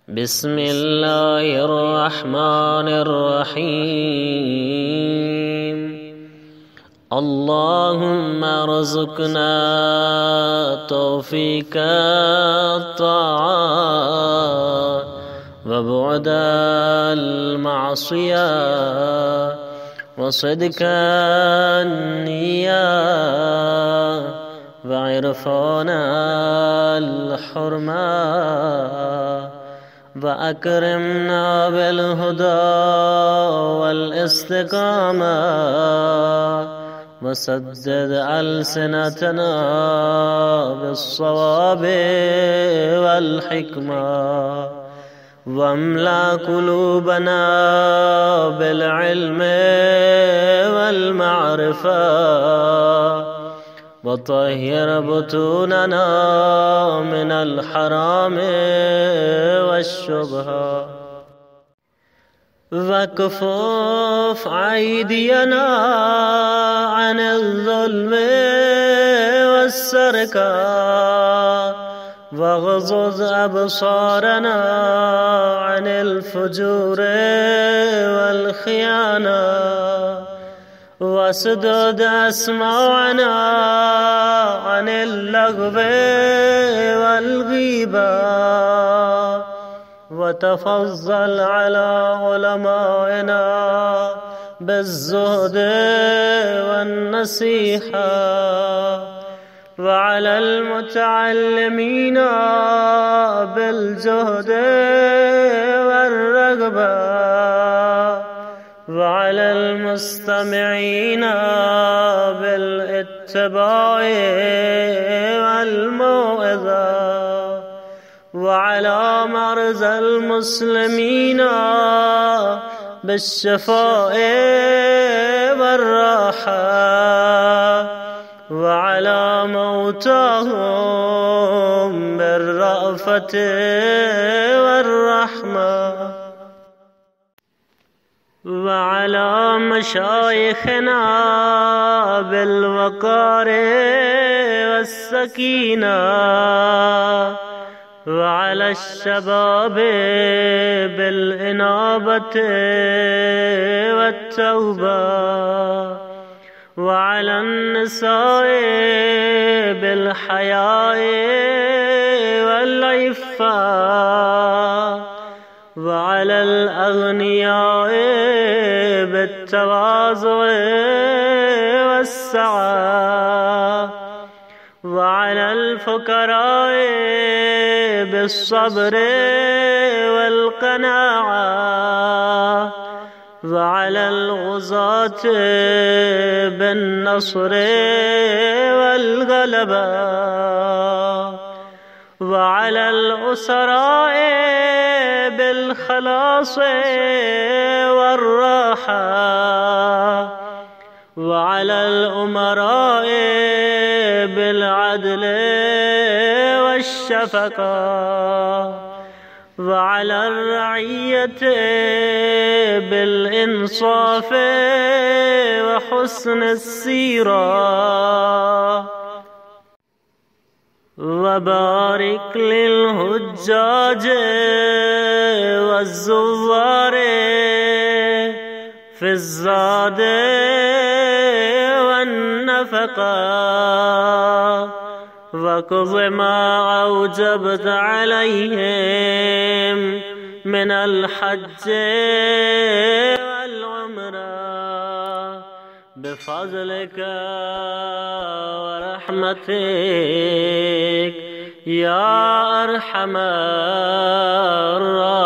بسم الله الرحمن الرحيم. اللهم ارزقنا توفيق الطاعات وبعد المعصية وصدق النية وعرفان الحرمة وأكرمنا بالهدى والاستقامة وسدد ألسنتنا بالصواب والحكمة واملأ قلوبنا بالعلم والمعرفة وطهر بطوننا من الحرام والشبهة وكفف أيدينا عن الظلم والسرقة واغضض أبصارنا عن الفجور والخيانة واسدد أسماعنا عن اللغو والغيبة وتفضل على علمائنا بالزهد والنصيحة وعلى المتعلمين بالجهد والرغبة وعلى المستمعين بالاتباع والموعظة وعلى مرضى المسلمين بالشفاء والراحة وعلى موتاهم بالرأفة والرحمة وعلى مشايخنا بالوقار والسكينة وعلى الشباب بالإنابة والتوبة وعلى النساء بالحياء والعفة وعلى الأغنياء بالتواضع والسعة وعلى الفقراء بالصبر والقناعة وعلى الغزاة بالنصر والغلبة وعلى الأسراء بالخلاص والراحة وعلى الأمراء بالعدل والشفقة وعلى الرعية بالإنصاف وحسن السيرة وبارك للحجاج والزوار في الزاد والنفقة واقض ما أوجبت عليهم من الحج والعمرة بفضلك ورحمتك يا أرحم الراحمين.